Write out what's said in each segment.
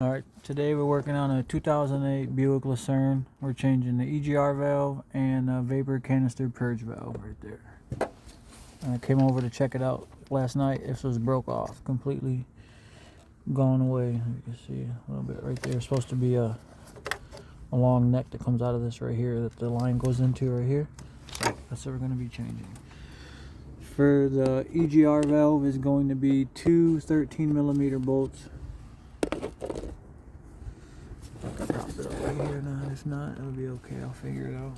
Alright, today we're working on a 2008 Buick Lucerne. We're changing the EGR valve and vapor canister purge valve right there. I came over to check it out last night. This was broke off, completely gone away. You can see a little bit right there. It's supposed to be a long neck that comes out of this right here that the line goes into right here. So that's what we're going to be changing. For the EGR valve is going to be two 13mm bolts. Drop it over here now. If not, it'll be okay. I'll figure it out.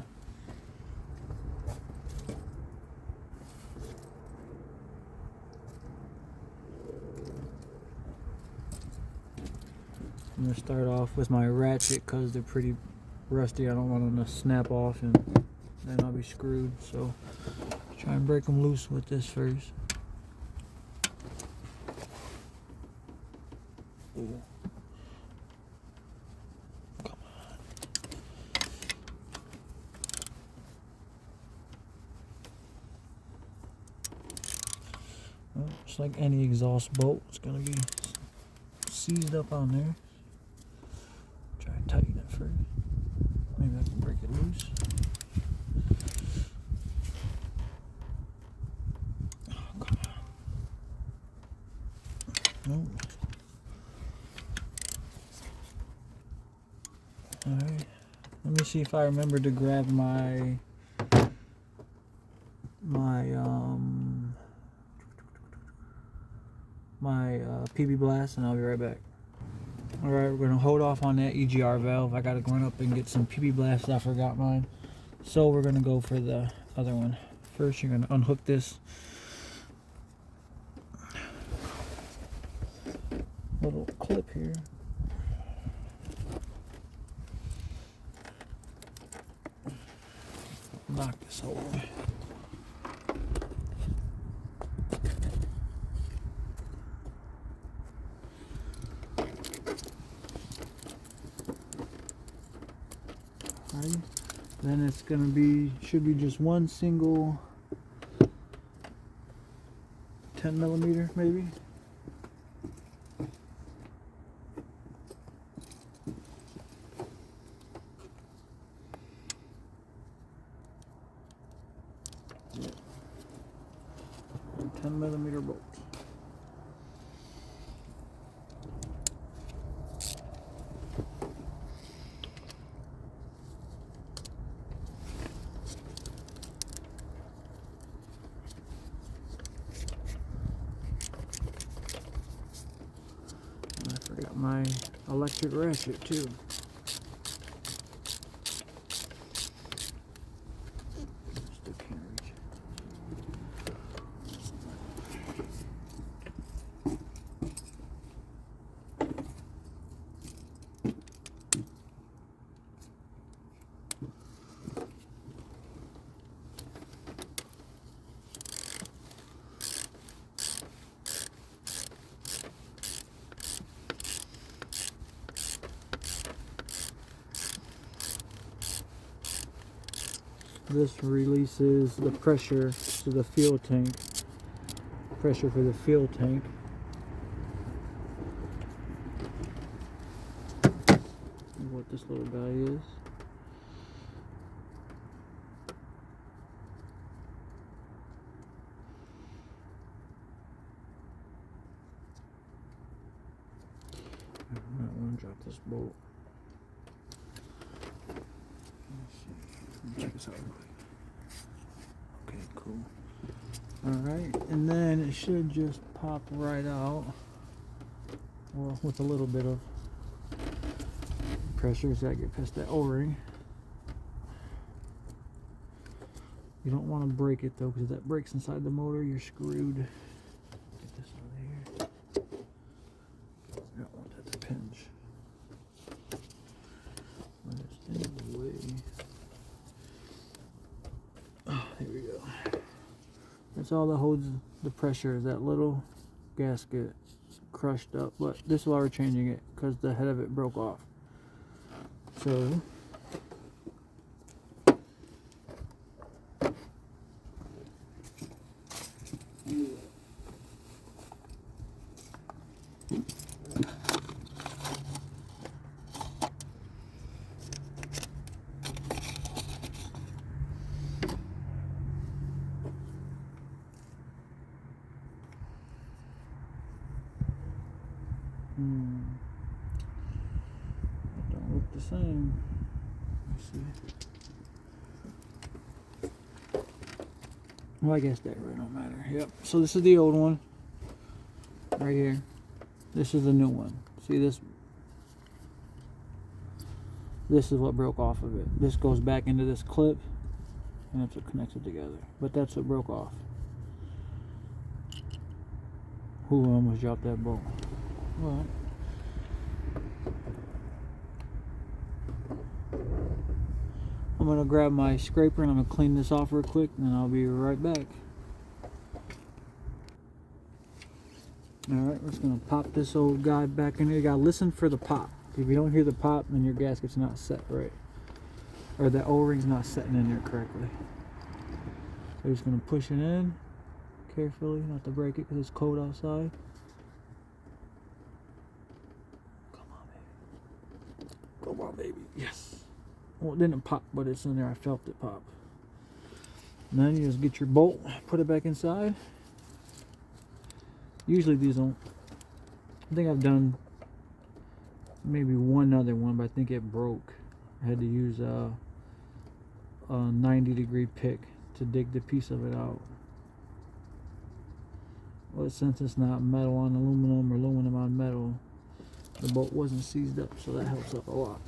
I'm gonna start off with my ratchet because they're pretty rusty. I don't want them to snap off and then I'll be screwed. So try and break them loose with this first. Ooh. Just like any exhaust bolt, it's going to be seized up on there. Try and tighten it first. Maybe I can break it loose. Oh, come on. Oh. Alright. Let me see if I remember to grab my PB blast, and I'll be right back. Alright, we're going to hold off on that EGR valve. I got to run up and get some PB blast. I forgot mine. So we're going to go for the other one. First, you're going to unhook this little clip here. Knock this over. Then it's gonna be, should be just one single 10mm maybe. Yeah. 10mm bolts. I forgot my electric ratchet too. Still can't reach it. This releases the pressure to the fuel tank. Pressure for the fuel tank. And what this little guy is. I might want to drop this bolt. Check this out. Okay, cool. Alright, and then it should just pop right out. Well, with a little bit of pressure, so I get past that O-ring. You don't want to break it though, because if that breaks inside the motor, you're screwed. Get this out of here. I don't want that to pinch. But it's in the way. Here we go. That's all that holds the pressure, is that little gasket crushed up. But this is why we're changing it, because the head of it broke off. So same. Let's see. Well, I guess that really don't matter. Yep. So this is the old one. Right here. This is the new one. See this? This is what broke off of it. This goes back into this clip, and that's what connects it together. But that's what broke off. Who almost dropped that bolt? Well, I'm gonna grab my scraper and I'm gonna clean this off real quick, and I'll be right back. Alright, we're just gonna pop this old guy back in here. You gotta listen for the pop. If you don't hear the pop, then your gasket's not set right, or the O-ring's not setting in there correctly. So you're just gonna push it in carefully, not to break it because it's cold outside. Come on, baby. Come on, baby. Yes. Well, it didn't pop, but it's in there. I felt it pop. And then you just get your bolt, put it back inside. Usually these don't. I think I've done maybe one other one, but I think it broke. I had to use a 90-degree pick to dig the piece of it out. Well, since it's not metal on aluminum or aluminum on metal, the bolt wasn't seized up, so that helps up a lot.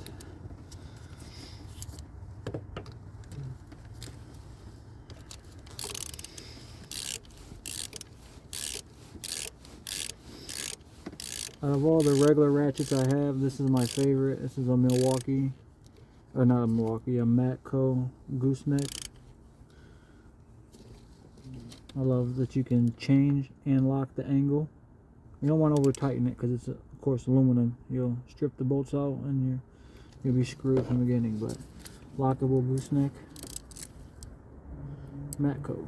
Out of all the regular ratchets I have, this is my favorite. This is a Milwaukee, or not a Milwaukee, a Matco gooseneck. I love that you can change and lock the angle. You don't want to over tighten it because it's of course aluminum. You'll strip the bolts out and you'll be screwed from the beginning. But lockable gooseneck, Matco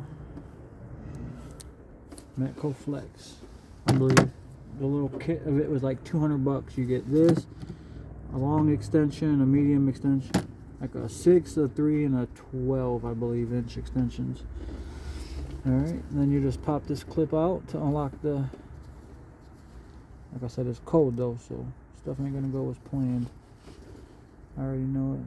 Flex, I believe. The little kit of it was like 200 bucks. You get this, a long extension, a medium extension, like a 6, a 3, and a 12, I believe, inch extensions. Alright, then you just pop this clip out to unlock the, like I said, it's cold though, so stuff ain't gonna go as planned. I already know it.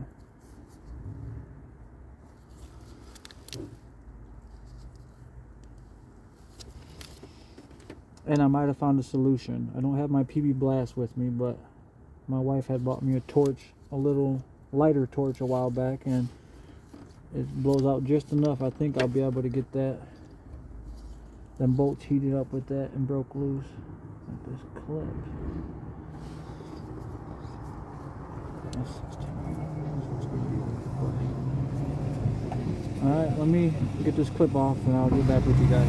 And I might have found a solution. I don't have my PB Blast with me, but my wife had bought me a torch, a little lighter torch a while back, and it blows out just enough. I think I'll be able to get that, them bolts heated up with that and broke loose. Like this clip. Alright, let me get this clip off and I'll get back with you guys.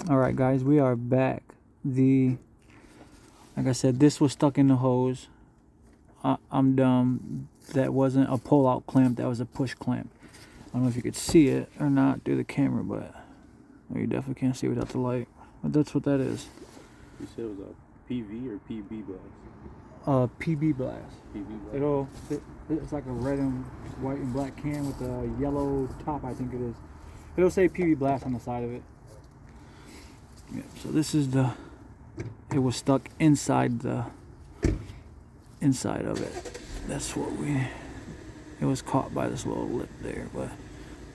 Alright guys, we are back. Like I said, this was stuck in the hose. I'm dumb. That wasn't a pull-out clamp, that was a push clamp. I don't know if you could see it or not through the camera, but you definitely can't see without the light. But that's what that is. You said it was a PV or PB blast? PB Blast. PB blast. It's like a red and white and black can with a yellow top, I think it is. It'll say PB Blast on the side of it. Yeah, so this is it was stuck inside of it. That's what it was caught by this little lip there, but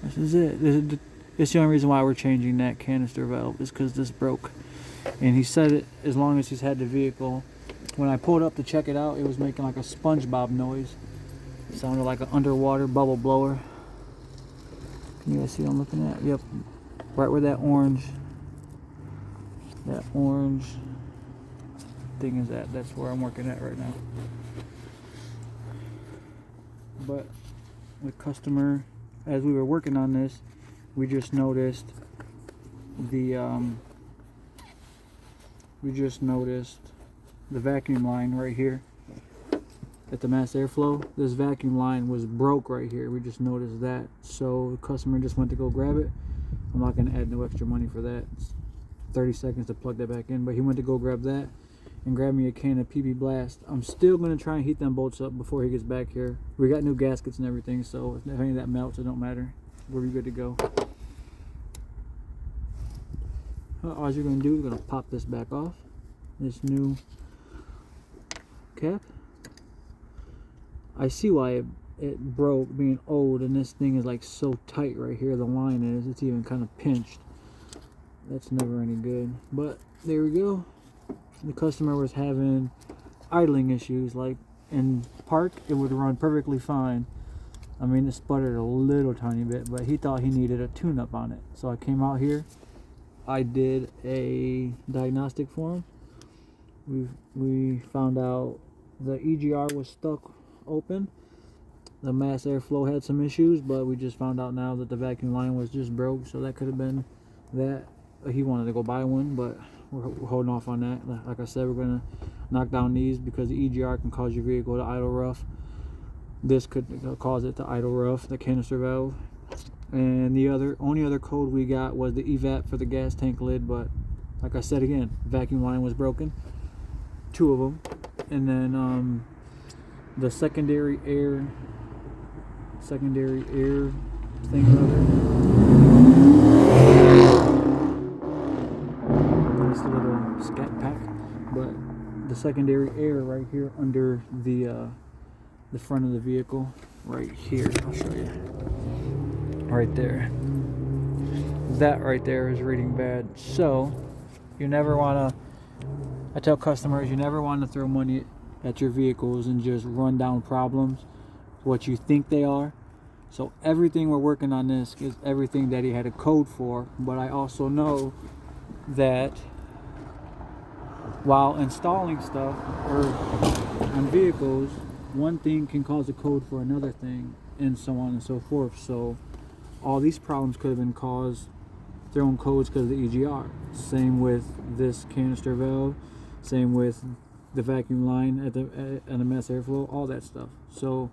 this is it. It's the only reason why we're changing that canister valve is because this broke. And he said it as long as he's had the vehicle. When I pulled up to check it out, it was making like a SpongeBob noise. It sounded like an underwater bubble blower. Can you guys see what I'm looking at? Yep, right where that orange thing is at. That's where I'm working at right now. But the customer, as we were working on this, we just noticed the vacuum line right here at the mass airflow. This vacuum line was broke right here. We just noticed that, so the customer just went to go grab it. I'm not going to add no extra money for that. It's 30 seconds to plug that back in, but he went to go grab that and grab me a can of PB Blast. I'm still going to try and heat them bolts up before he gets back here. We got new gaskets and everything, so if any of that melts, it don't matter. We'll be good to go. All you're going to do is going to pop this back off. This new cap. I see why it broke, being old, and this thing is like so tight right here. The line is, it's even kind of pinched. That's never any good. But there we go. The customer was having idling issues. Like in park, it would run perfectly fine. I mean, it sputtered a little tiny bit, but he thought he needed a tune-up on it. So I came out here. I did a diagnostic for him. We found out the EGR was stuck open. The mass airflow had some issues, but we just found out now that the vacuum line was just broke, so that could have been that. He wanted to go buy one, but we're holding off on that. Like I said, we're going to knock down these because the EGR can cause your vehicle to idle rough. This could cause it to idle rough, the canister valve. And the only other code we got was the evap for the gas tank lid, but like I said again, vacuum line was broken, 2 of them. And then the secondary air thing or other. Nice little scat pack, but the secondary air right here under the front of the vehicle, right here. I'll show you. Right there. That right there is reading bad. So you never want to. I tell customers you never want to throw money at your vehicles and just run down problems, what you think they are. So everything we're working on this is everything that he had a code for, but I also know that while installing stuff or on vehicles, one thing can cause a code for another thing, and so on and so forth. So all these problems could have been caused throwing codes because of the EGR. Same with this canister valve, same with the vacuum line and the mass airflow, all that stuff. So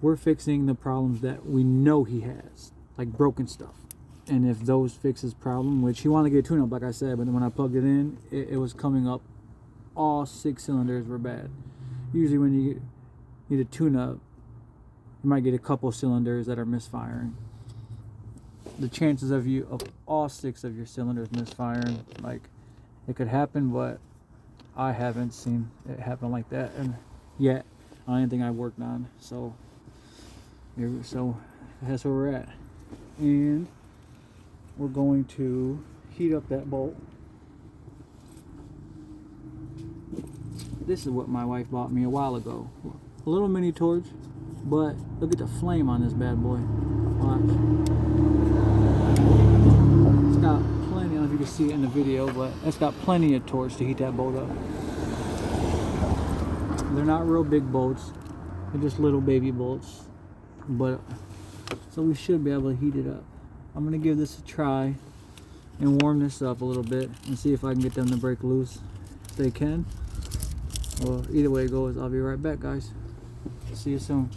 we're fixing the problems that we know he has, like broken stuff. And if those fix his problem, which he wanted to get a tune-up, like I said, but then when I plugged it in, it was coming up, all 6 cylinders were bad. Usually when you need a tune-up, you might get a couple cylinders that are misfiring. The chances of all 6 of your cylinders misfiring, like, it could happen, but I haven't seen it happen like that and yet on anything I've worked on. So that's where we're at, and we're going to heat up that bolt. This is what my wife bought me a while ago. A little mini torch, but look at the flame on this bad boy. Watch. It's got plenty, I don't know if you can see it in the video, but it's got plenty of torch to heat that bolt up. They're not real big bolts, they're just little baby bolts, but so we should be able to heat it up. I'm gonna give this a try and warm this up a little bit and see if I can get them to break loose. If they can, well, either way it goes, I'll be right back, guys. See you soon.